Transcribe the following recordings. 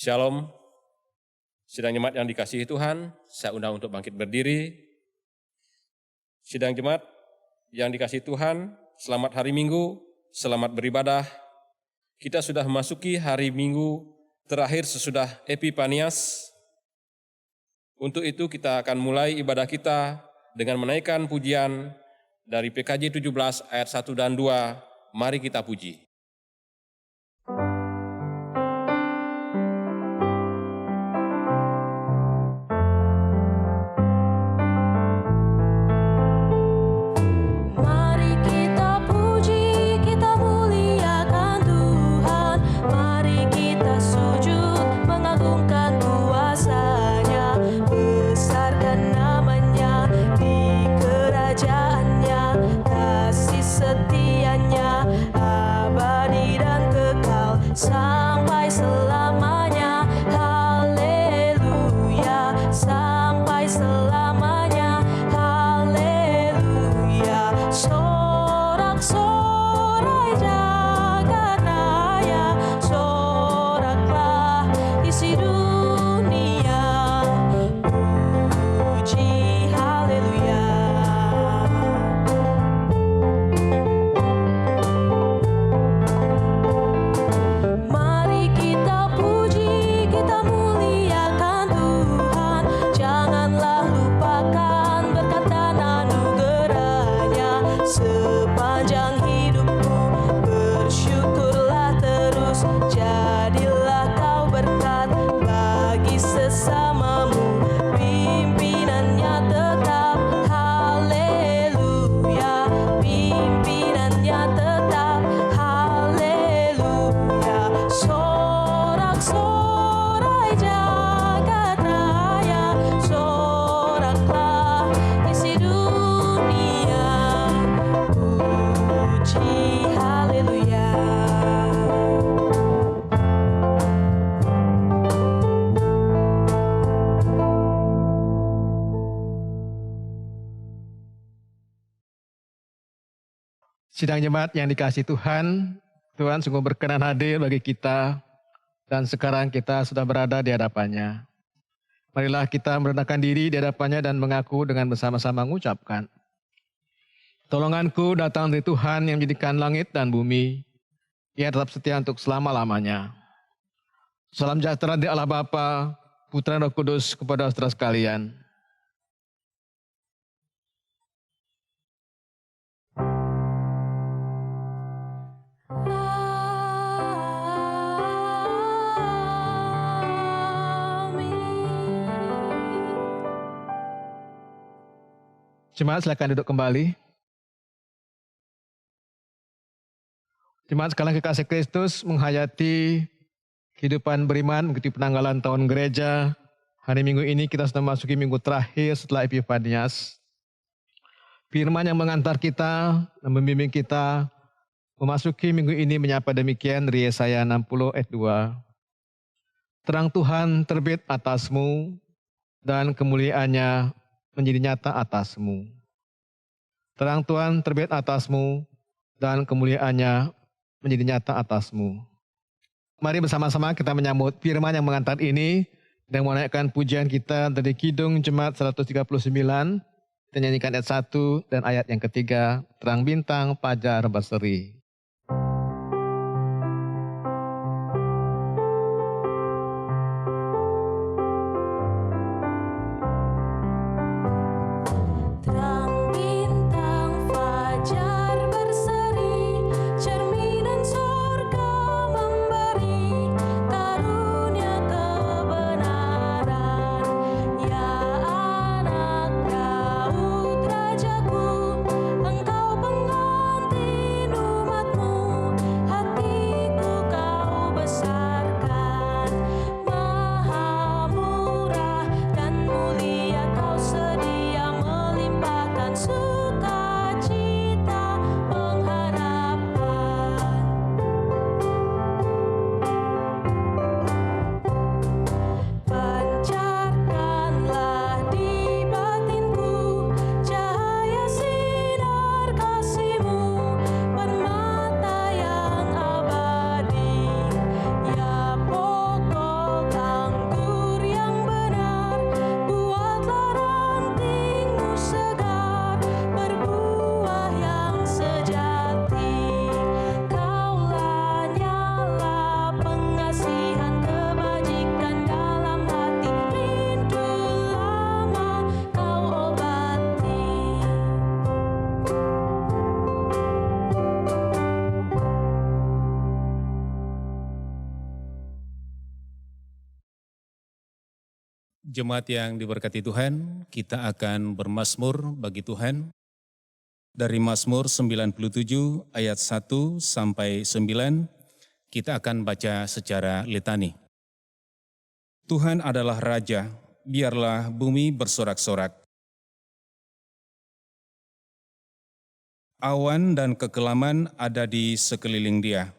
Shalom, sidang jemaat yang dikasihi Tuhan, saya undang untuk bangkit berdiri. Sidang jemaat yang dikasihi Tuhan, selamat hari Minggu, selamat beribadah. Kita sudah memasuki hari Minggu terakhir sesudah Epifanias. Untuk itu kita akan mulai ibadah kita dengan menaikkan pujian dari PKJ 17 ayat 1 dan 2, mari kita puji. Sidang jemaat yang dikasihi Tuhan, Tuhan sungguh berkenan hadir bagi kita dan sekarang kita sudah berada di hadapannya. Marilah kita merendahkan diri di hadapannya dan mengaku dengan bersama-sama mengucapkan, tolonganku datang dari Tuhan yang menjadikan langit dan bumi. Ia tetap setia untuk selama-lamanya. Salam sejahtera dari Allah Bapa, Putra dan Roh Kudus kepada saudara sekalian. Jemaat silakan duduk kembali. Jemaat sekalian kekasih Kristus, menghayati kehidupan beriman mengikuti penanggalan tahun gereja. Hari Minggu ini kita sudah memasuki minggu terakhir setelah Epifanias. Firman yang mengantar kita dan membimbing kita memasuki minggu ini menyapa demikian dari Yesaya 60 ayat 2. Terang Tuhan terbit atasmu dan kemuliaannya menjadi nyata atasmu. Terang Tuhan terbit atasmu dan kemuliaannya menjadi nyata atasmu. Mari bersama-sama kita menyambut firman yang mengantar ini dan menaikkan pujian kita dari Kidung Jemaat 139. Kita nyanyikan ayat 1 dan ayat yang ketiga, terang bintang fajar berseri. Jemaat yang diberkati Tuhan, kita akan bermazmur bagi Tuhan. Dari Mazmur 97 ayat 1 sampai 9, kita akan baca secara litani. Tuhan adalah Raja, biarlah bumi bersorak-sorak. Awan dan kekelaman ada di sekeliling Dia.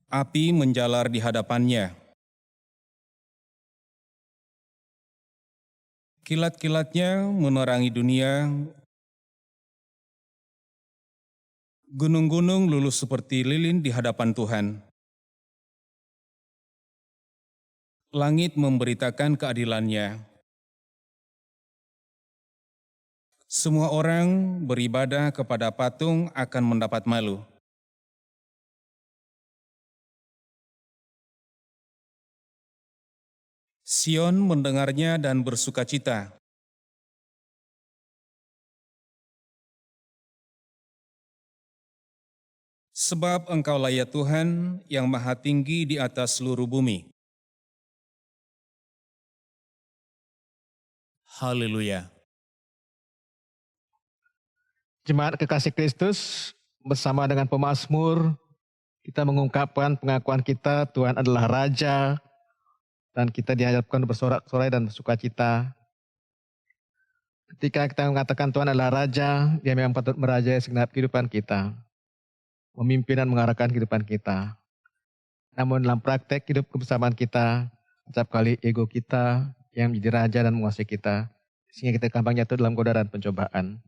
Api menjalar di hadapannya. Kilat-kilatnya menerangi dunia. Gunung-gunung lulus seperti lilin di hadapan Tuhan. Langit memberitakan keadilannya. Semua orang beribadah kepada patung akan mendapat malu. Sion mendengarnya dan bersukacita. Sebab Engkaulah ya Tuhan yang maha tinggi di atas seluruh bumi. Haleluya. Jemaat kekasih Kristus, bersama dengan pemazmur, kita mengungkapkan pengakuan kita Tuhan adalah Raja, dan kita dihadapkan bersorak-sorai dan bersukacita. Ketika kita mengatakan Tuhan adalah Raja, Dia memang patut merajai segenap kehidupan kita, memimpin dan mengarahkan kehidupan kita. Namun dalam praktek hidup kebersamaan kita, setiap kali ego kita yang menjadi raja dan menguasai kita, sehingga kita gampang jatuh dalam godaan pencobaan.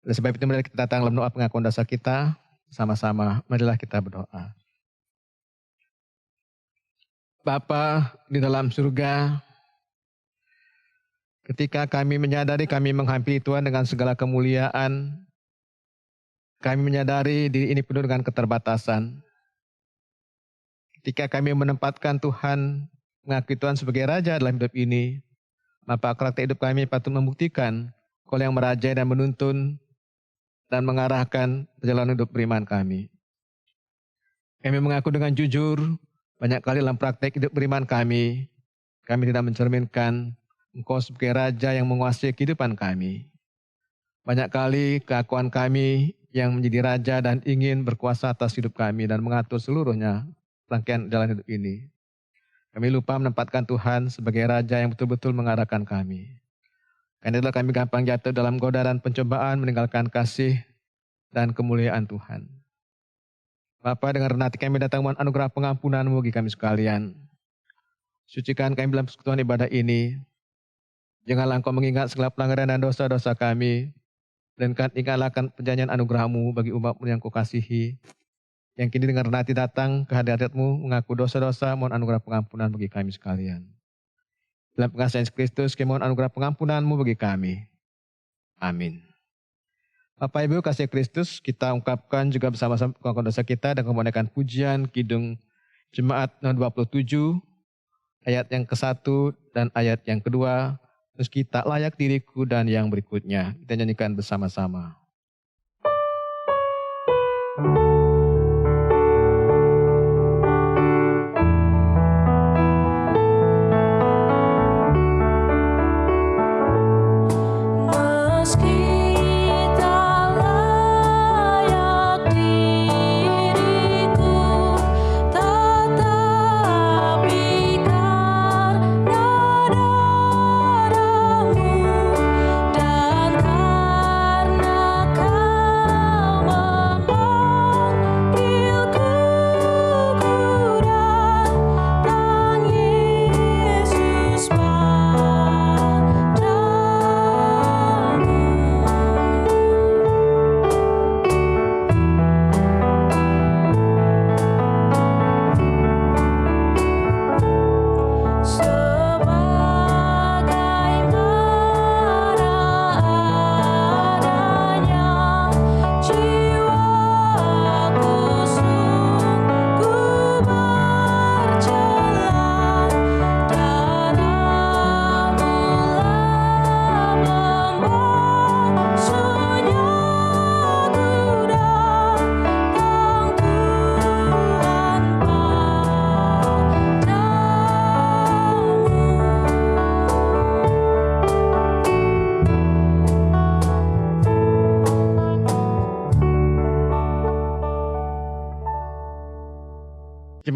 Oleh sebab itu, mari kita datang dalam doa pengakuan dosa kita, sama-sama, marilah kita berdoa. Bapa di dalam surga, ketika kami menyadari kami menghampiri Tuhan dengan segala kemuliaan, kami menyadari diri ini penuh dengan keterbatasan. Ketika kami menempatkan Tuhan, mengakui Tuhan sebagai Raja dalam hidup ini, maka karakter hidup kami patut membuktikan Kau yang merajai dan menuntun dan mengarahkan perjalanan hidup beriman kami. Kami mengaku dengan jujur, banyak kali dalam praktek hidup beriman kami tidak mencerminkan Engkau sebagai Raja yang menguasai kehidupan kami. Banyak kali keakuan kami yang menjadi Raja dan ingin berkuasa atas hidup kami dan mengatur seluruhnya rangkaian jalan hidup ini. Kami lupa menempatkan Tuhan sebagai Raja yang betul-betul mengarahkan kami. Karena itulah kami gampang jatuh dalam godaan pencobaan meninggalkan kasih dan kemuliaan Tuhan. Bapa, dengan rendah hati kami datang mohon anugerah pengampunan-Mu bagi kami sekalian. Sucikan kami dalam persekutuan ibadah ini. Janganlah Engkau mengingat segala pelanggaran dan dosa-dosa kami. Melainkan ingatlah perjanjian anugerah-Mu bagi umat-Mu yang Kau kasihi. Yang kini dengan rendah hati datang ke hadirat-Mu mengaku dosa-dosa, mohon anugerah pengampunan bagi kami sekalian. Dalam pengasihan Kristus, kami mohon anugerah pengampunan-Mu bagi kami. Amin. Bapak Ibu kasih Kristus, kita ungkapkan juga bersama-sama pengakuan dosa kita dan kemuliaan pujian Kidung Jemaat nomor 27, ayat yang ke-1 dan ayat yang kedua. Meski tak layak diriku dan yang berikutnya. Kita nyanyikan bersama-sama. Dan karena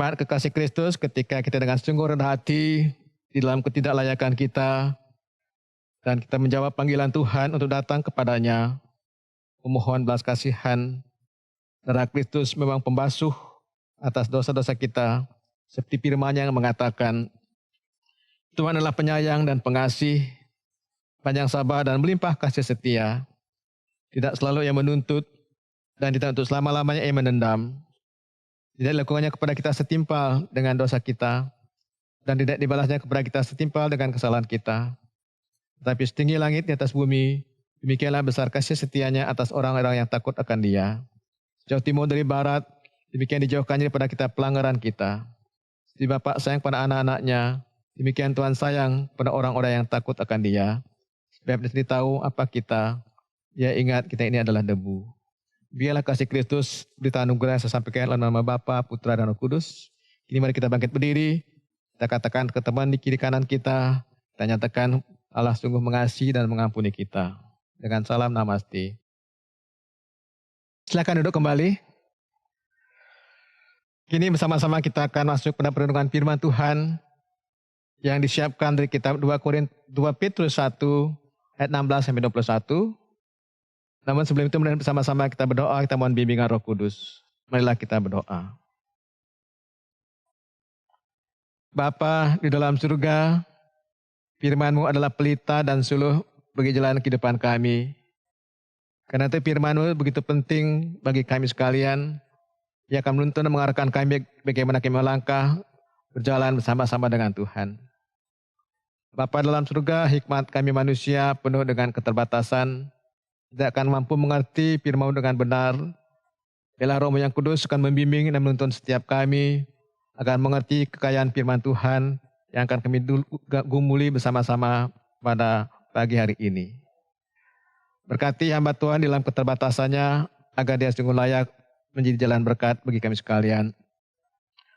Jemaat kekasih Kristus, ketika kita dengan sungguh rendah hati di dalam ketidaklayakan kita, dan kita menjawab panggilan Tuhan untuk datang kepadanya, memohon belas kasihan, darah Kristus memang pembasuh atas dosa-dosa kita, seperti firman yang mengatakan, Tuhan adalah penyayang dan pengasih, panjang sabar dan melimpah kasih setia, tidak selalu ia menuntut, dan tidak untuk selama-lamanya ia menendam. Tidak dilakukannya kepada kita setimpal dengan dosa kita, dan tidak dibalasnya kepada kita setimpal dengan kesalahan kita. Tetapi setinggi langit di atas bumi, demikianlah besar kasih setianya atas orang-orang yang takut akan Dia. Sejauh timur dari barat, demikian dijauhkannya daripada kita pelanggaran kita. Seperti Bapa sayang pada anak-anaknya, demikian Tuhan sayang pada orang-orang yang takut akan Dia. Sebab Dia sendiri tahu apa kita, Dia ingat kita ini adalah debu. Biarlah kasih Kristus berita anugerah yang saya sampaikan dalam nama Bapa, Putra dan Roh Kudus. Kini mari kita bangkit berdiri. Kita katakan ke teman di kiri kanan kita. Kita nyatakan Allah sungguh mengasihi dan mengampuni kita. Dengan salam namaste. Silakan duduk kembali. Kini bersama-sama kita akan masuk pada perenungan firman Tuhan yang disiapkan dari kitab 2 Petrus 1 ayat 16 sampai 21. Namun sebelum itu mari bersama-sama kita berdoa, kita mohon bimbingan Roh Kudus. Marilah kita berdoa. Bapa di dalam surga, firman-Mu adalah pelita dan suluh bagi jalan kehidupan kami. Karena itu firman-Mu begitu penting bagi kami sekalian. Ia akan menuntun dan mengarahkan kami bagaimana kami melangkah, berjalan bersama-sama dengan Tuhan. Bapa dalam surga, hikmat kami manusia penuh dengan keterbatasan, tidak akan mampu mengerti firman-Mu dengan benar. Biarlah Roh-Mu yang kudus akan membimbing dan menuntun setiap kami agar mengerti kekayaan firman Tuhan yang akan kami gumuli bersama-sama pada pagi hari ini. Berkati hamba Tuhan dalam keterbatasannya agar dia sungguh layak menjadi jalan berkat bagi kami sekalian.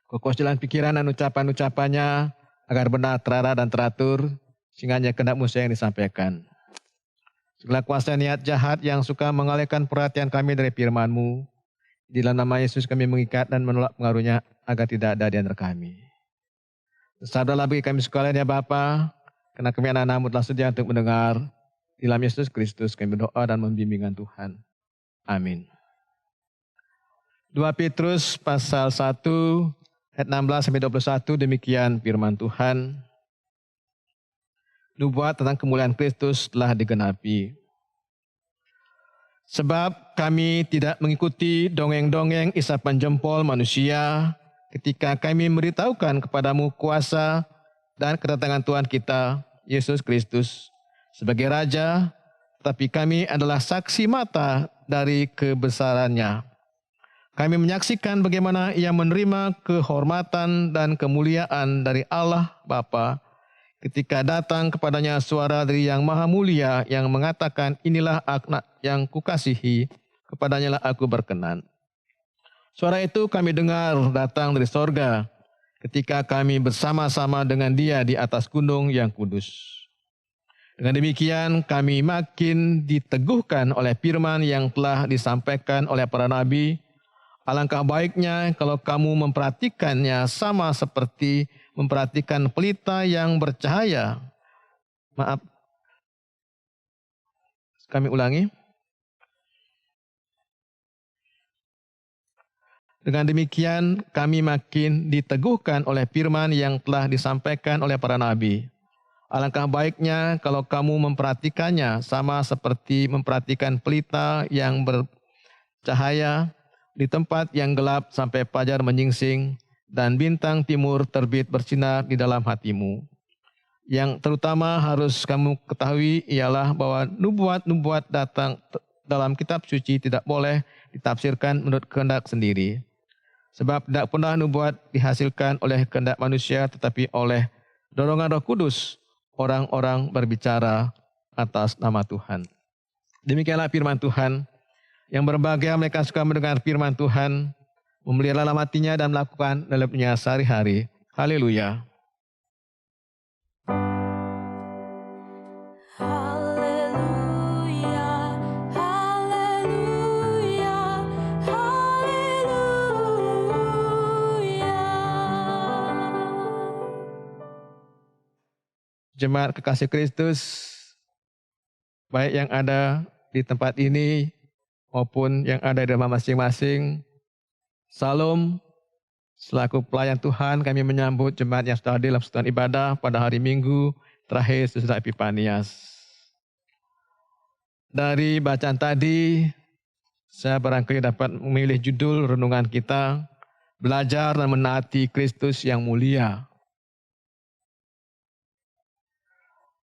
Kokoh jalan pikiran dan ucapan-ucapannya agar benar, terarah dan teratur sehingga hanya kehendak-Mu yang disampaikan. Segala kuasa niat jahat yang suka mengalihkan perhatian kami dari firman-Mu, di dalam nama Yesus kami mengikat dan menolak pengaruhnya agar tidak ada di antara kami. Sabdalah bagi kami sekalian ya Bapa, karena kami anak-anak-Mu telah sedia untuk mendengar. Di dalam Yesus Kristus kami berdoa dan membimbingan Tuhan. Amin. 2 Petrus pasal 1 ayat 16 sampai 21 demikian firman Tuhan. Nubuat tentang kemuliaan Kristus telah digenapi. Sebab kami tidak mengikuti dongeng-dongeng isapan jempol manusia ketika kami memberitahukan kepadamu kuasa dan kedatangan Tuhan kita, Yesus Kristus, sebagai Raja, tetapi kami adalah saksi mata dari kebesarannya. Kami menyaksikan bagaimana Ia menerima kehormatan dan kemuliaan dari Allah Bapa, ketika datang kepadanya suara dari Yang Maha Mulia yang mengatakan, inilah anak yang kukasihi, kepadanya lah aku berkenan. Suara itu kami dengar datang dari sorga ketika kami bersama-sama dengan Dia di atas gunung yang kudus. Dengan demikian kami makin diteguhkan oleh firman yang telah disampaikan oleh para nabi. Alangkah baiknya kalau kamu memperhatikannya sama seperti memperhatikan pelita yang bercahaya. Maaf, kami ulangi. Dengan demikian kami makin diteguhkan oleh firman yang telah disampaikan oleh para nabi. Alangkah baiknya kalau kamu memperhatikannya sama seperti memperhatikan pelita yang bercahaya di tempat yang gelap sampai fajar menyingsing dan bintang timur terbit bersinar di dalam hatimu. Yang terutama harus kamu ketahui ialah bahwa nubuat-nubuat datang dalam kitab suci tidak boleh ditafsirkan menurut kehendak sendiri. Sebab tidak pernah nubuat dihasilkan oleh kehendak manusia tetapi oleh dorongan Roh Kudus orang-orang berbicara atas nama Tuhan. Demikianlah firman Tuhan. Yang berbahagia mereka suka mendengar firman Tuhan, memelihara dalam hatinya dan melakukan dalamnya sehari-hari. Haleluya. jemaat kekasih Kristus, baik yang ada di tempat ini maupun yang ada di rumah masing-masing. Salam, selaku pelayan Tuhan kami menyambut jemaat yang sudah hadir dalam persekutuan ibadah pada hari Minggu terakhir sesudah Epifanias. Dari bacaan tadi, saya barangkali dapat memilih judul renungan kita, Belajar dan Menaati Kristus yang Mulia.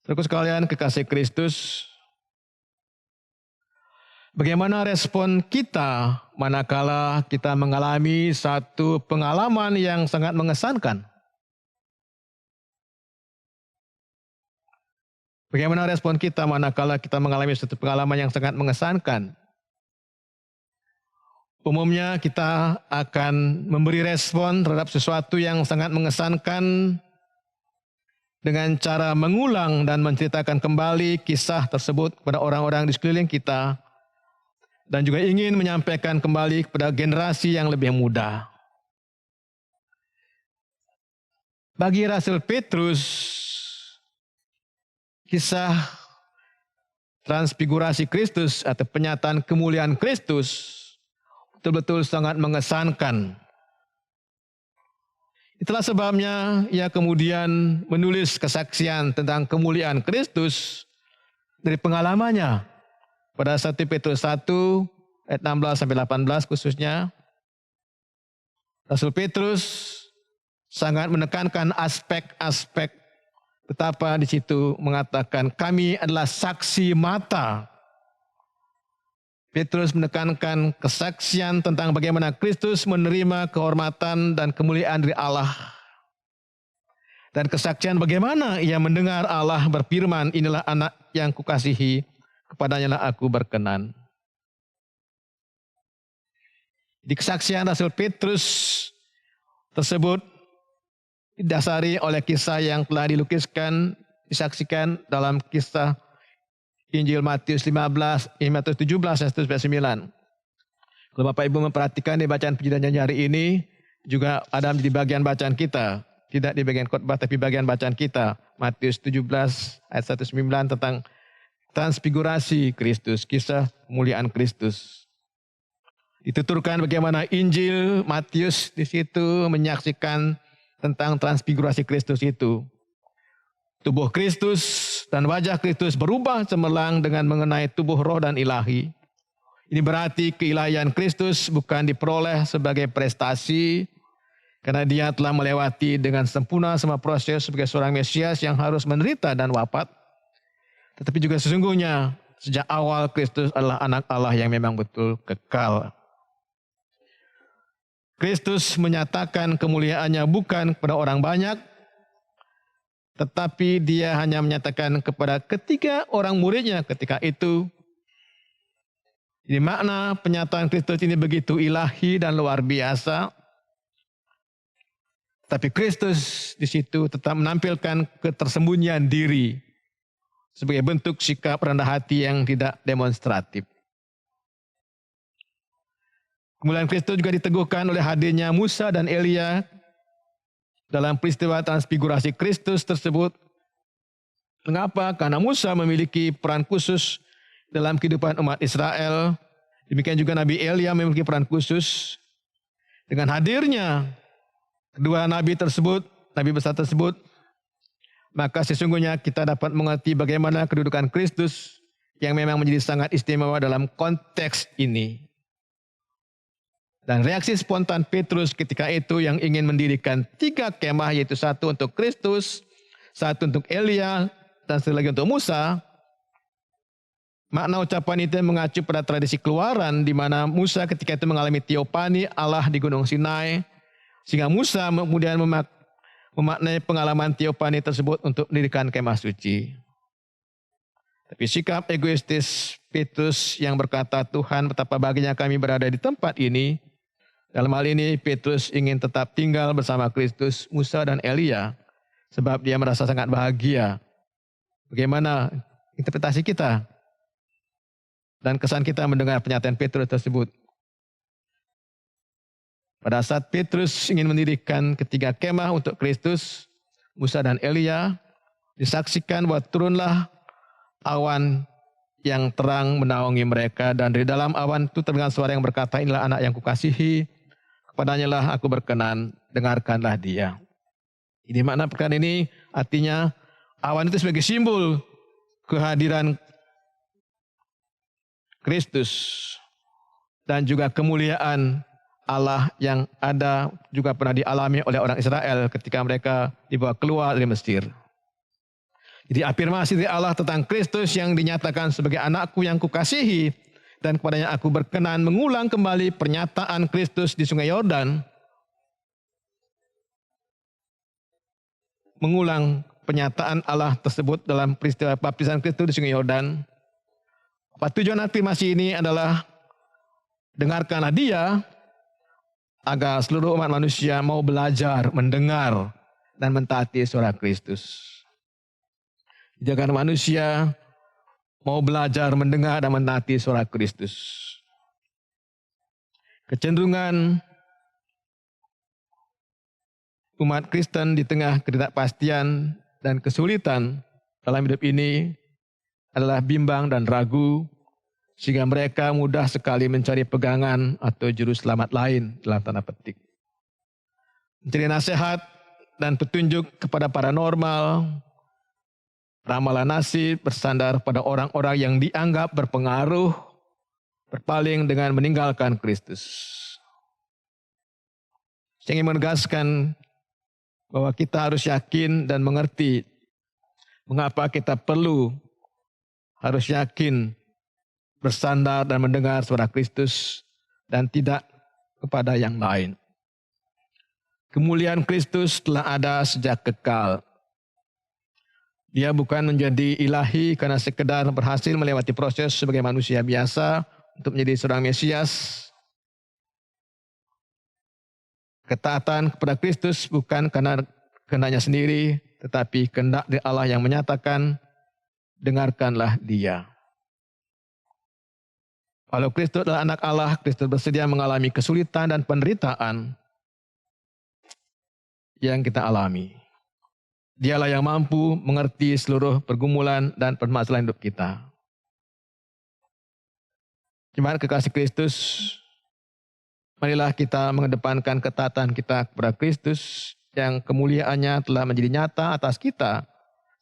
Saudaraku sekalian, kekasih Kristus, bagaimana respon kita manakala kita mengalami satu pengalaman yang sangat mengesankan? Bagaimana respon kita manakala kita mengalami satu pengalaman yang sangat mengesankan? Umumnya kita akan memberi respon terhadap sesuatu yang sangat mengesankan dengan cara mengulang dan menceritakan kembali kisah tersebut kepada orang-orang di sekeliling kita dan juga ingin menyampaikan kembali kepada generasi yang lebih muda. Bagi Rasul Petrus, kisah transfigurasi Kristus atau penyataan kemuliaan Kristus betul-betul sangat mengesankan. Itulah sebabnya ia kemudian menulis kesaksian tentang kemuliaan Kristus dari pengalamannya pada 1 Petrus 1 ayat 16 sampai 18 khususnya. Rasul Petrus sangat menekankan aspek-aspek betapa di situ mengatakan kami adalah saksi mata. Petrus menekankan kesaksian tentang bagaimana Kristus menerima kehormatan dan kemuliaan dari Allah. Dan kesaksian bagaimana ia mendengar Allah berfirman, inilah anak yang kukasihi, kepadanya lah aku berkenan. Di kesaksian Rasul Petrus tersebut didasari oleh kisah yang telah dilukiskan, disaksikan dalam kisah Injil Matius 17 ayat 9. Kalau Bapak Ibu memperhatikan di bacaan puji dan nyanyi hari ini, juga ada di bagian bacaan kita. Tidak di bagian khotbah, tapi bagian bacaan kita. Matius 17 ayat 9 tentang transfigurasi Kristus, kisah kemuliaan Kristus. Dituturkan bagaimana Injil Matius di situ menyaksikan tentang transfigurasi Kristus itu. Tubuh Kristus dan wajah Kristus berubah cemerlang dengan mengenai tubuh roh dan ilahi. Ini berarti keilahian Kristus bukan diperoleh sebagai prestasi, karena dia telah melewati dengan sempurna semua proses sebagai seorang Mesias yang harus menderita dan wafat. Tetapi juga sesungguhnya sejak awal Kristus adalah anak Allah yang memang betul kekal. Kristus menyatakan kemuliaannya bukan kepada orang banyak, tetapi dia hanya menyatakan kepada ketiga orang muridnya ketika itu. Jadi makna penyataan Kristus ini begitu ilahi dan luar biasa. Tapi Kristus di situ tetap menampilkan ketersembunyian diri sebagai bentuk sikap rendah hati yang tidak demonstratif. Kemuliaan Kristus juga diteguhkan oleh hadirnya Musa dan Elia dalam peristiwa transfigurasi Kristus tersebut. Mengapa? Karena Musa memiliki peran khusus dalam kehidupan umat Israel. Demikian juga Nabi Elia memiliki peran khusus. Dengan hadirnya kedua nabi tersebut, nabi besar tersebut, maka sesungguhnya kita dapat mengerti bagaimana kedudukan Kristus yang memang menjadi sangat istimewa dalam konteks ini. Dan reaksi spontan Petrus ketika itu yang ingin mendirikan 3 kemah, yaitu 1 untuk Kristus, 1 untuk Elia, dan 1 lagi untuk Musa. Makna ucapan itu mengacu pada tradisi keluaran di mana Musa ketika itu mengalami teopani Allah di Gunung Sinai, sehingga Musa kemudian memaknai pengalaman teopani tersebut untuk mendirikan kemah suci. Tapi sikap egoistis Petrus yang berkata, Tuhan betapa bahagianya kami berada di tempat ini. Dalam hal ini Petrus ingin tetap tinggal bersama Kristus, Musa dan Elia. Sebab dia merasa sangat bahagia. Bagaimana interpretasi kita? Dan kesan kita mendengar pernyataan Petrus tersebut. Pada saat Petrus ingin mendirikan 3 kemah untuk Kristus, Musa dan Elia, disaksikan bahwa turunlah awan yang terang menaungi mereka, dan dari dalam awan itu terdengar suara yang berkata, inilah anak yang kukasihi, kepadanya lah aku berkenan, dengarkanlah dia. Jadi makna perkataan ini artinya awan itu sebagai simbol kehadiran Kristus dan juga kemuliaan Allah yang ada juga pernah dialami oleh orang Israel ketika mereka dibawa keluar dari Mesir. Jadi afirmasi dari Allah tentang Kristus yang dinyatakan sebagai anakku yang kukasihi dan kepadanya aku berkenan mengulang kembali pernyataan Kristus di Sungai Yordan. Mengulang pernyataan Allah tersebut dalam peristiwa baptisan Kristus di Sungai Yordan. Apa tujuan afirmasi ini adalah dengarkanlah dia agar seluruh umat manusia mau belajar, mendengar dan mentaati suara Kristus. Agar manusia mau belajar, mendengar dan mentaati suara Kristus. Kecenderungan umat Kristen di tengah ketidakpastian dan kesulitan dalam hidup ini adalah bimbang dan ragu, sehingga mereka mudah sekali mencari pegangan atau juru selamat lain dalam tanda petik. Mencari nasihat dan petunjuk kepada paranormal, ramalan nasib, bersandar pada orang-orang yang dianggap berpengaruh, berpaling dengan meninggalkan Kristus. Saya ingin menegaskan bahwa kita harus yakin dan mengerti mengapa kita harus yakin bersandar dan mendengar suara Kristus dan tidak kepada yang lain. Kemuliaan Kristus telah ada sejak kekal. Dia bukan menjadi ilahi karena sekedar berhasil melewati proses sebagai manusia biasa untuk menjadi seorang Mesias. Ketaatan kepada Kristus bukan karena kehendaknya sendiri, tetapi kehendak dari Allah yang menyatakan, dengarkanlah dia. Kalau Kristus adalah anak Allah, Kristus bersedia mengalami kesulitan dan penderitaan yang kita alami. Dialah yang mampu mengerti seluruh pergumulan dan permasalahan hidup kita. Jemaat kekasih Kristus, marilah kita mengedepankan ketaatan kita kepada Kristus yang kemuliaannya telah menjadi nyata atas kita,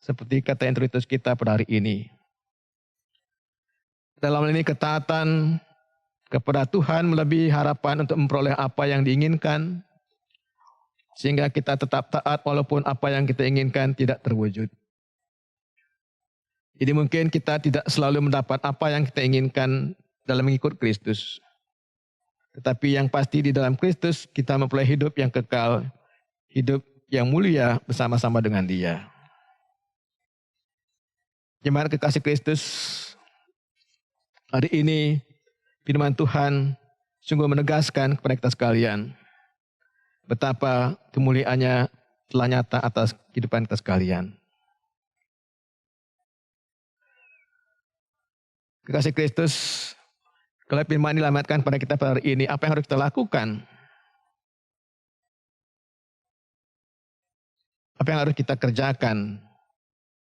seperti kata introitus kita pada hari ini. Dalam hal ini ketaatan kepada Tuhan melebihi harapan untuk memperoleh apa yang diinginkan, sehingga kita tetap taat walaupun apa yang kita inginkan tidak terwujud. Jadi mungkin kita tidak selalu mendapat apa yang kita inginkan dalam mengikut Kristus. Tetapi yang pasti di dalam Kristus kita memperoleh hidup yang kekal, hidup yang mulia bersama-sama dengan Dia. Jemaat kekasih Kristus, hari ini firman Tuhan sungguh menegaskan kepada kita sekalian betapa kemuliaannya telah nyata atas kehidupan kita sekalian. Kekasih Kristus, kalau firman dilamatkan pada kita pada hari ini, apa yang harus kita lakukan? Apa yang harus kita kerjakan?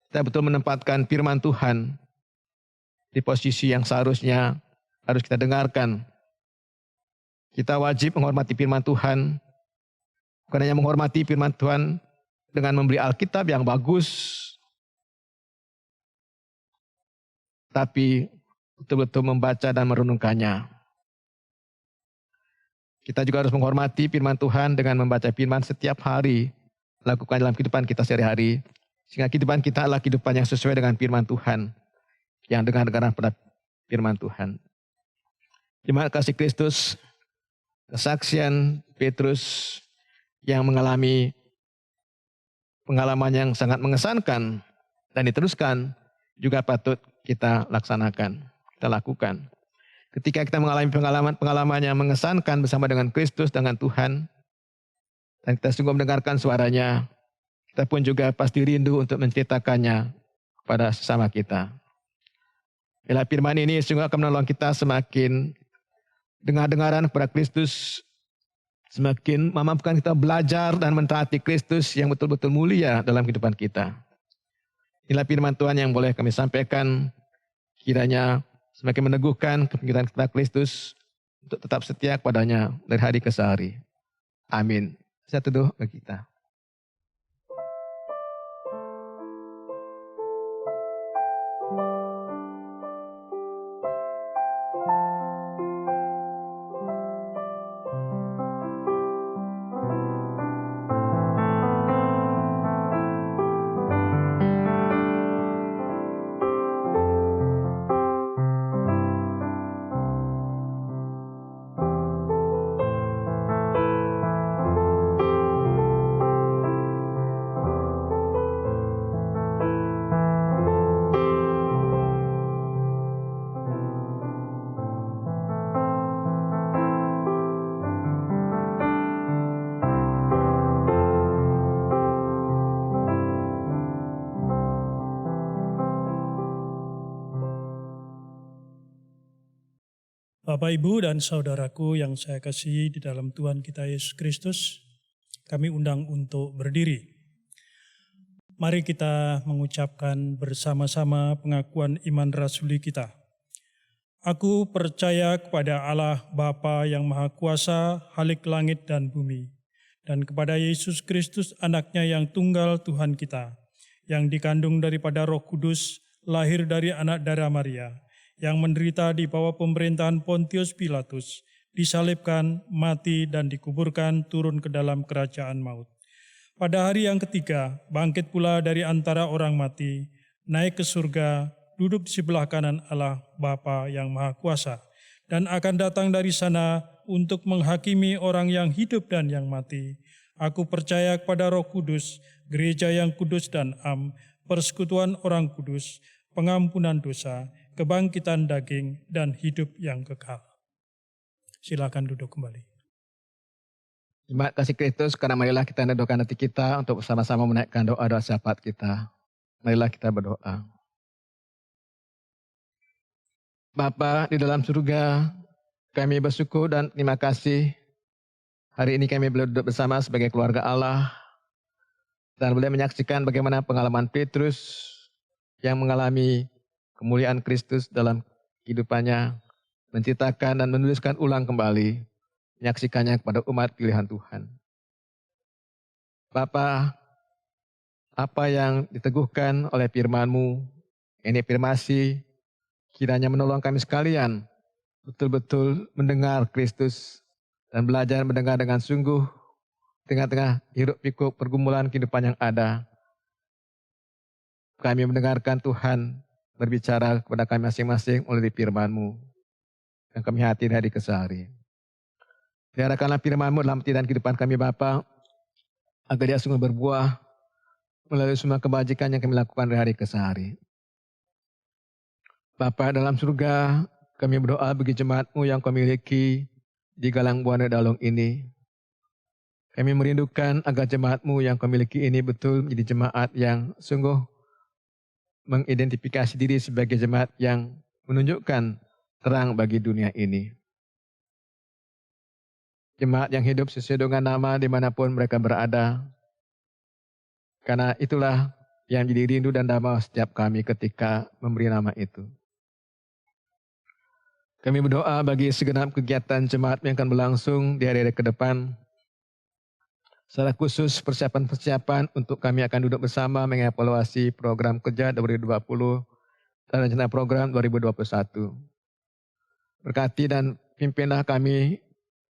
Kita betul menempatkan firman Tuhan di posisi yang seharusnya harus kita dengarkan. Kita wajib menghormati firman Tuhan. Bukan hanya menghormati firman Tuhan dengan membeli Alkitab yang bagus, tapi betul-betul membaca dan merenungkannya. Kita juga harus menghormati firman Tuhan dengan membaca firman setiap hari, lakukan dalam kehidupan kita sehari-hari, sehingga kehidupan kita adalah kehidupan yang sesuai dengan firman Tuhan, yang dengar-dengaran pada firman Tuhan. Jemaat kasih Kristus, kesaksian Petrus yang mengalami pengalaman yang sangat mengesankan dan diteruskan juga patut kita laksanakan, kita lakukan. Ketika kita mengalami pengalaman yang mengesankan bersama dengan Kristus, dengan Tuhan, dan kita sungguh mendengarkan suaranya, kita pun juga pasti rindu untuk menceritakannya kepada sesama kita. Bila firman ini sungguh akan menolong kita semakin dengar-dengaran kepada Kristus, semakin memampukan kita belajar dan mentaati Kristus yang betul-betul mulia dalam kehidupan kita. Inilah firman Tuhan yang boleh kami sampaikan, kiranya semakin meneguhkan kepemimpinan kita Kristus untuk tetap setia kepadanya dari hari ke hari. Amin. Saya teduh bagi kita. Bapak, Ibu, dan saudaraku yang saya kasihi di dalam Tuhan kita Yesus Kristus, kami undang untuk berdiri. Mari kita mengucapkan bersama-sama pengakuan iman rasuli kita. Aku percaya kepada Allah Bapa yang Maha Kuasa, Halik langit dan bumi, dan kepada Yesus Kristus anaknya yang tunggal Tuhan kita, yang dikandung daripada Roh Kudus, lahir dari anak darah Maria, yang menderita di bawah pemerintahan Pontius Pilatus, disalibkan, mati, dan dikuburkan turun ke dalam kerajaan maut. Pada hari yang ketiga, bangkit pula dari antara orang mati, naik ke surga, duduk di sebelah kanan Allah Bapa yang Maha Kuasa, dan akan datang dari sana untuk menghakimi orang yang hidup dan yang mati. Aku percaya kepada Roh Kudus, gereja yang kudus dan am, persekutuan orang kudus, pengampunan dosa, kebangkitan daging, dan hidup yang kekal. Silakan duduk kembali. Terima kasih Kristus, karena marilah kita meneduhkan hati kita untuk bersama-sama menaikkan doa-doa syafaat kita. Marilah kita berdoa. Bapa di dalam surga, kami bersyukur dan terima kasih. Hari ini kami boleh duduk bersama sebagai keluarga Allah dan boleh menyaksikan bagaimana pengalaman Petrus yang mengalami kemuliaan Kristus dalam kehidupannya, menceritakan dan menuliskan ulang kembali, menyaksikannya kepada umat pilihan Tuhan. Bapa, apa yang diteguhkan oleh firman-Mu, ini afirmasi, kiranya menolong kami sekalian betul-betul mendengar Kristus dan belajar mendengar dengan sungguh tengah-tengah hiruk pikuk pergumulan kehidupan yang ada. Kami mendengarkan Tuhan berbicara kepada kami masing-masing melalui firman-Mu yang kami hati dari kesehari. Biarkanlah firman-Mu dalam hati dan kehidupan kami Bapa, agar dia sungguh berbuah melalui semua kebajikan yang kami lakukan dari hari ke hari. Bapa dalam surga, kami berdoa bagi jemaat-Mu yang kami miliki di Galang Buana Dalong ini. Kami merindukan agar jemaat-Mu yang kami miliki ini betul menjadi jemaat yang sungguh mengidentifikasi diri sebagai jemaat yang menunjukkan terang bagi dunia ini. Jemaat yang hidup sesuai dengan nama dimanapun mereka berada. Karena itulah yang menjadi rindu dan damai setiap kami ketika memberi nama itu. Kami berdoa bagi segenap kegiatan jemaat yang akan berlangsung di hari-hari ke depan. Secara khusus persiapan-persiapan untuk kami akan duduk bersama mengevaluasi program kerja 2020 dan rencana program 2021. Berkati dan pimpinlah kami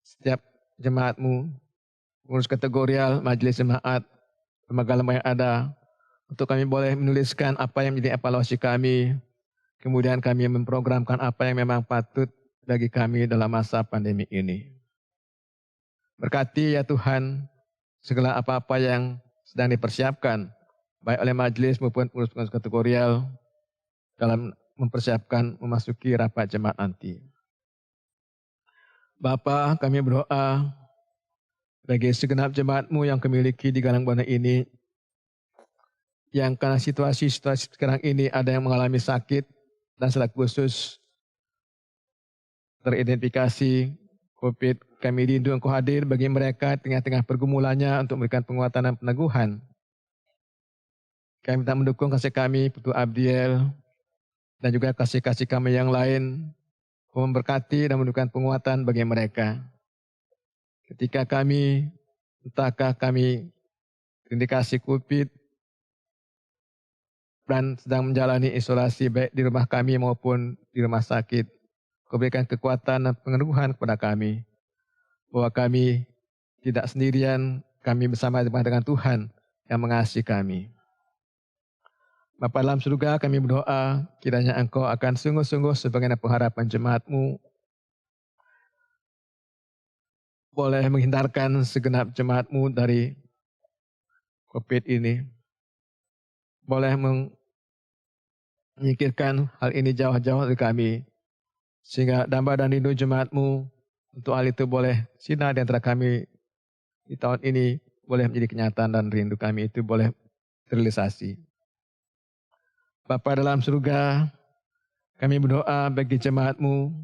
setiap jemaat-Mu, pengurus kategorial, majelis jemaat, lembaga-lembaga yang ada, untuk kami boleh menuliskan apa yang menjadi evaluasi kami, kemudian kami memprogramkan apa yang memang patut bagi kami dalam masa pandemi ini. Berkati ya Tuhan, segala apa-apa yang sedang dipersiapkan, baik oleh majelis maupun pengurus kategorial, dalam mempersiapkan memasuki rapat jemaat nanti. Bapa, kami berdoa bagi segenap jemaat-Mu yang kami miliki di Galang Buana ini, yang karena situasi sekarang ini ada yang mengalami sakit, dan secara khusus teridentifikasi COVID, kami rindu Engkau hadir bagi mereka tengah-tengah pergumulannya untuk memberikan penguatan dan peneguhan. Kami minta mendukung kasih kami, Putu Abdiel, dan juga kasih-kasih kami yang lain, memberkati dan memberikan penguatan bagi mereka. Ketika kami, entahkah kami terindikasi COVID, dan sedang menjalani isolasi baik di rumah kami maupun di rumah sakit, Kau berikan kekuatan dan pengenuhan kepada kami, bahwa kami tidak sendirian, kami bersama dengan Tuhan yang mengasihi kami. Bapa dalam surga, kami berdoa kiranya Engkau akan sungguh-sungguh sebagaimana pengharapan jemaat-Mu boleh menghindarkan segenap jemaat-Mu dari COVID ini. Boleh menyingkirkan hal ini jauh-jauh dari kami. Sehingga damba dan rindu jemaat-Mu untuk hal itu boleh sinar di antara kami di tahun ini, boleh menjadi kenyataan dan rindu kami itu boleh terrealisasi. Bapa dalam surga, kami berdoa bagi jemaat-Mu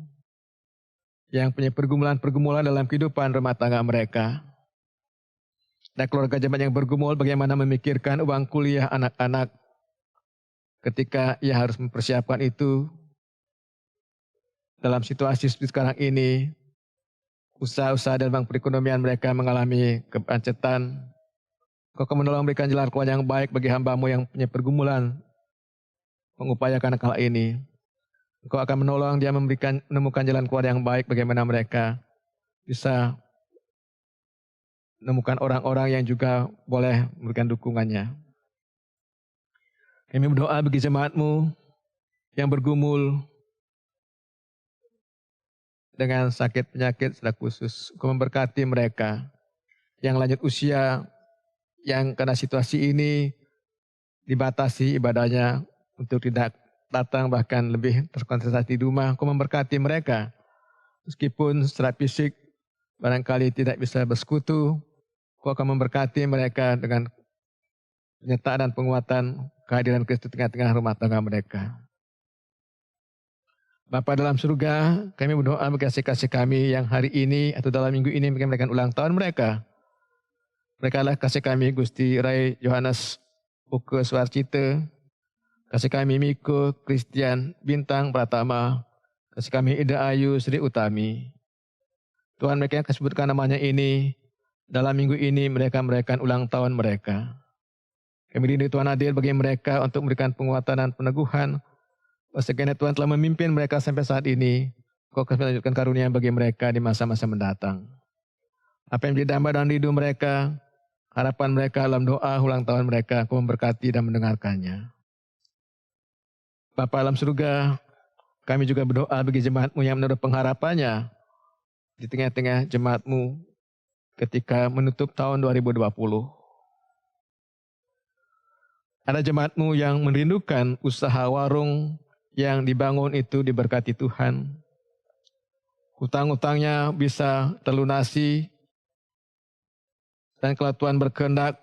yang punya pergumulan-pergumulan dalam kehidupan rumah tangga mereka. Dan keluarga jemaat yang bergumul bagaimana memikirkan uang kuliah anak-anak ketika ia harus mempersiapkan itu. Dalam situasi seperti sekarang ini, usaha-usaha dalam perekonomian mereka mengalami kebancetan. Kau akan menolong memberikan jalan keluar yang baik bagi hamba-Mu yang punya pergumulan mengupayakan hal ini. Engkau akan menolong dia menemukan jalan keluar yang baik bagaimana mereka bisa menemukan orang-orang yang juga boleh memberikan dukungannya. Kami berdoa bagi jemaat-Mu yang bergumul dengan sakit penyakit secara khusus. Engkau memberkati mereka yang lanjut usia, yang karena situasi ini dibatasi ibadahnya untuk tidak datang bahkan lebih terkonsentrasi di rumah. Engkau memberkati mereka meskipun secara fisik barangkali tidak bisa bersekutu. Engkau akan memberkati mereka dengan penyertaan dan penguatan kehadiran Kristus di tengah-tengah rumah tangga mereka. Bapa dalam surga, kami berdoa bagi kasih-kasih kami yang hari ini atau dalam minggu ini merayakan ulang tahun mereka. Mereka adalah kasih kami Gusti Rai Yohanes Uke Suarcita, kasih kami Miko Christian Bintang Pratama, kasih kami Ida Ayu Sri Utami. Tuhan, mereka yang disebutkan namanya ini, dalam minggu ini mereka merayakan ulang tahun mereka. Kami rindu Tuhan hadir bagi mereka untuk memberikan penguatan dan peneguhan. Sekiranya Tuhan telah memimpin mereka sampai saat ini, Kau akan melanjutkan karunia bagi mereka di masa-masa mendatang. Apa yang menjadi damba dan rindu mereka, harapan mereka dalam doa ulang tahun mereka, Kau memberkati dan mendengarkannya. Bapa dalam surga, kami juga berdoa bagi jemaat-Mu yang menurut pengharapannya di tengah-tengah jemaat-Mu ketika menutup tahun 2020. Ada jemaat-Mu yang merindukan usaha warung yang dibangun itu diberkati Tuhan. Hutang-hutangnya bisa terlunasi. Dan kalau Tuhan berkehendak,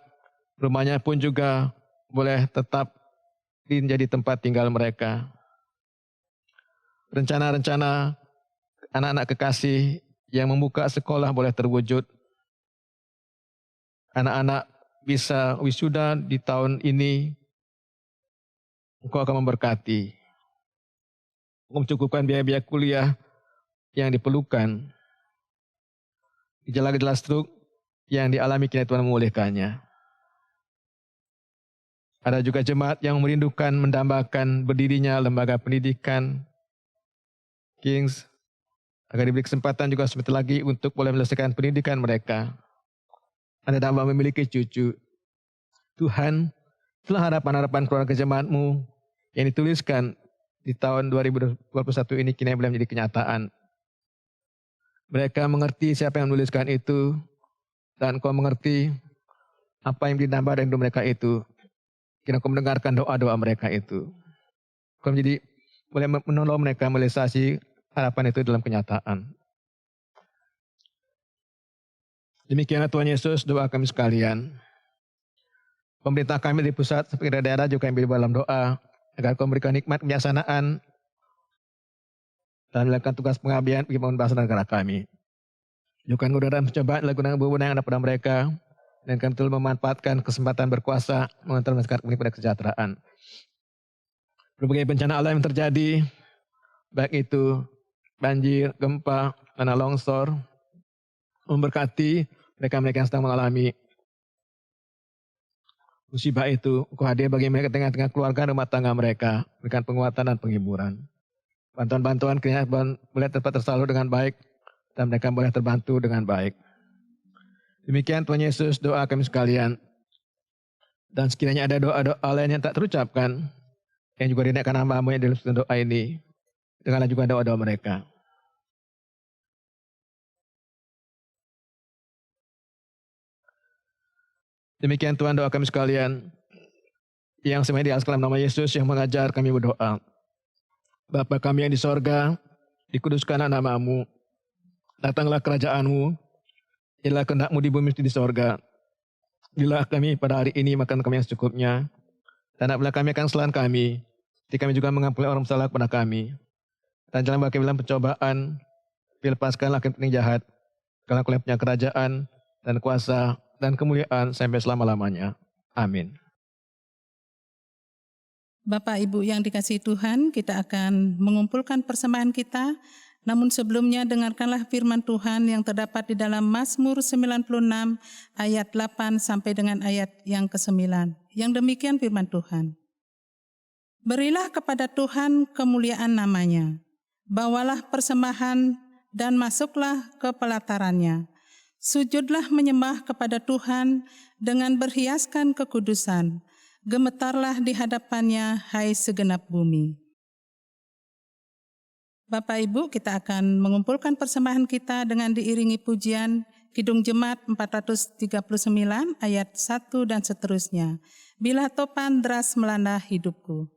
rumahnya pun juga boleh tetap menjadi tempat tinggal mereka. Rencana-rencana anak-anak kekasih yang membuka sekolah boleh terwujud. Anak-anak bisa wisuda di tahun ini. Engkau akan memberkati. Mencukupkan biaya-biaya kuliah yang diperlukan. Gejala-gejala stroke yang dialami kini Tuhan memulihkannya. Ada juga jemaat yang merindukan mendambakan berdirinya lembaga pendidikan Kings, agar diberi kesempatan juga sebentar lagi untuk boleh menyelesaikan pendidikan mereka. Ada damba memiliki cucu. Tuhan, itulah harapan-harapan keluarga jemaat-Mu yang dituliskan di tahun 2021 ini kini boleh menjadi kenyataan. Mereka mengerti siapa yang menuliskan itu, dan Kau mengerti apa yang ditambah dari mereka itu. Kini Kau mendengarkan doa-doa mereka itu. Kau menjadi boleh menolong mereka merealisasi harapan itu dalam kenyataan. Demikianlah Tuhan Yesus, doa kami sekalian. Pemerintah kami di pusat seperti daerah juga yang dalam doa, agar Kau memberikan nikmat kebijaksanaan dan melakukan tugas pengabdian bagi membangun bangsa dan negara kami. Juga godaan pencobaan lagu yang berwenang yang ada pada mereka, dan kami betul memanfaatkan kesempatan berkuasa mengantar masyarakat kami pada kesejahteraan. Berbagai bencana alam yang terjadi, baik itu banjir, gempa, tanah longsor, memberkati mereka-mereka yang sedang mengalami musibah itu. Engkau hadir bagi mereka tengah-tengah keluarga rumah tangga mereka, berikan penguatan dan penghiburan. Bantuan-bantuan kiranya boleh tepat tersalur dengan baik dan mereka boleh terbantu dengan baik. Demikian Tuhan Yesus doa kami sekalian. Dan sekiranya ada doa-doa lain yang tak terucapkan, yang juga dinaikkan hamba-hamba yang dalam doa ini, dengarlah juga doa-doa mereka. Demikian Tuhan doa kami sekalian, yang semuanya dialas dalam nama Yesus yang mengajar kami berdoa. Bapa kami yang di sorga, dikuduskanlah nama-Mu, datanglah kerajaan-Mu, jadilah kehendak-Mu di bumi seperti di sorga. Berilah kami pada hari ini makan kami yang secukupnya, dan ampunilah kami akan kesalahan kami, seperti kami juga mengampuni orang bersalah kepada kami. Dan jangan bawa kami dalam pencobaan, tapi lepaskanlah kami dari jahat, karena Engkau punya kerajaan dan kuasa dan kemuliaan sampai selama-lamanya. Amin. Bapak Ibu yang dikasihi Tuhan, kita akan mengumpulkan persembahan kita. Namun sebelumnya dengarkanlah firman Tuhan yang terdapat di dalam Mazmur 96 ayat 8 sampai dengan ayat yang ke-9. Yang demikian firman Tuhan. Berilah kepada Tuhan kemuliaan namanya. Bawalah persembahan dan masuklah ke pelatarannya. Sujudlah menyembah kepada Tuhan dengan berhiaskan kekudusan. Gemetarlah di hadapannya, hai segenap bumi. Bapak Ibu, kita akan mengumpulkan persembahan kita dengan diiringi pujian Kidung Jemaat 439 ayat 1 dan seterusnya. Bila topan deras melanda hidupku.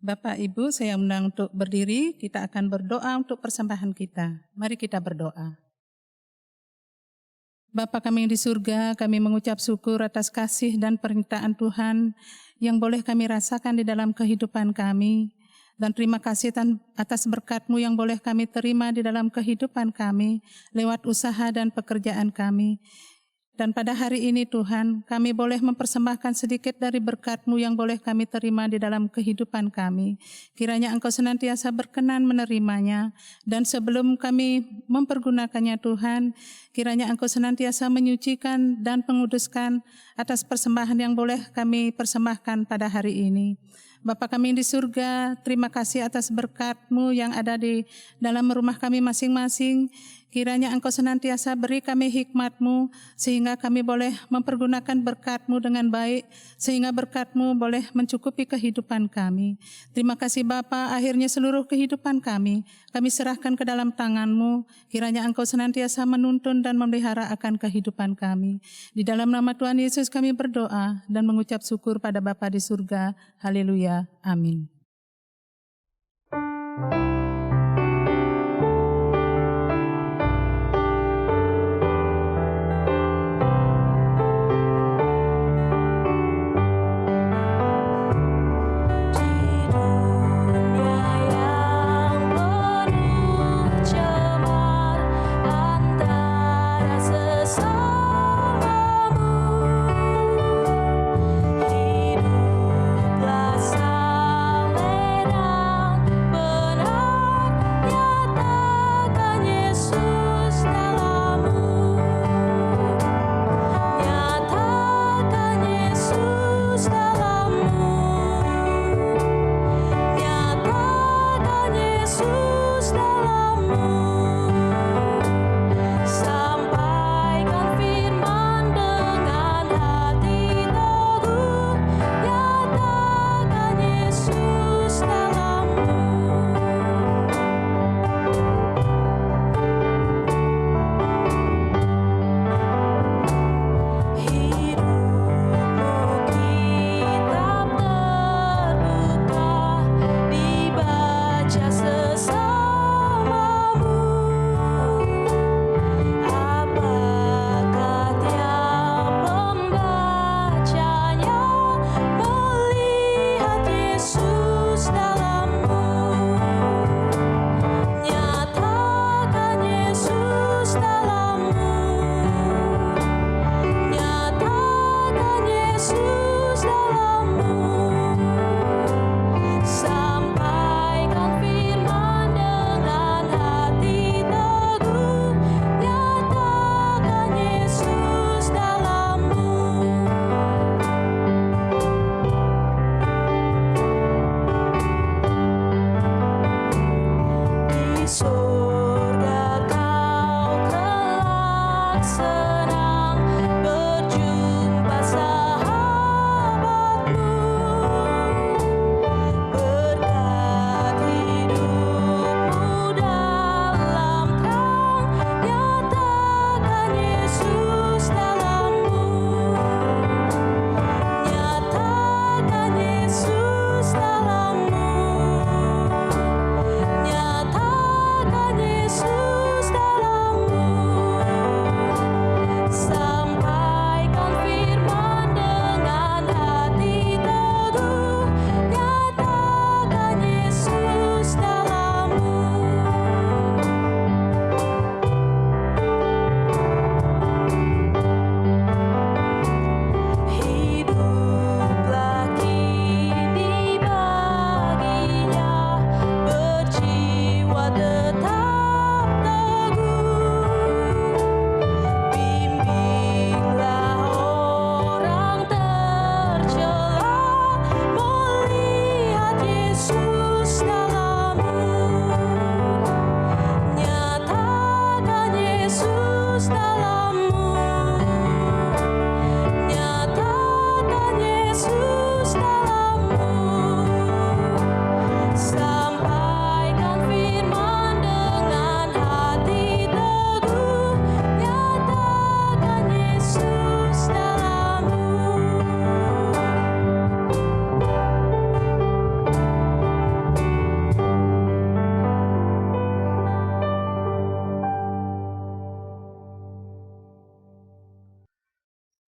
Bapak Ibu, saya undang untuk berdiri, kita akan berdoa untuk persembahan kita. Mari kita berdoa. Bapa kami yang di surga, kami mengucap syukur atas kasih dan permintaan Tuhan yang boleh kami rasakan di dalam kehidupan kami. Dan terima kasih atas berkat-Mu yang boleh kami terima di dalam kehidupan kami lewat usaha dan pekerjaan kami. Dan pada hari ini Tuhan, kami boleh mempersembahkan sedikit dari berkat-Mu yang boleh kami terima di dalam kehidupan kami. Kiranya Engkau senantiasa berkenan menerimanya. Dan sebelum kami mempergunakannya Tuhan, kiranya Engkau senantiasa menyucikan dan menguduskan atas persembahan yang boleh kami persembahkan pada hari ini. Bapa kami di surga, terima kasih atas berkat-Mu yang ada di dalam rumah kami masing-masing. Kiranya Engkau senantiasa beri kami hikmat-Mu, sehingga kami boleh mempergunakan berkat-Mu dengan baik, sehingga berkat-Mu boleh mencukupi kehidupan kami. Terima kasih Bapa, akhirnya seluruh kehidupan kami serahkan ke dalam tangan-Mu. Kiranya Engkau senantiasa menuntun dan memelihara akan kehidupan kami. Di dalam nama Tuhan Yesus kami berdoa dan mengucap syukur pada Bapa di surga. Haleluya. Amin.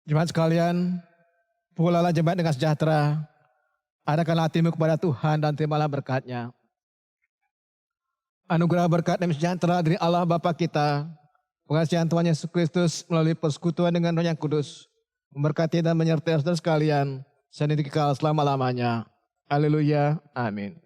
Jemaat sekalian, pulalah jemaat dengan sejahtera, arahkanlah hatimu kepada Tuhan dan terimalah berkat-Nya. Anugerah berkat dan sejahtera dari Allah Bapa kita, pengasihan Tuhan Yesus Kristus melalui persekutuan dengan Roh yang Kudus, memberkati dan menyertai saudara sekalian, sehingga kekal selama-lamanya. Haleluya, amin.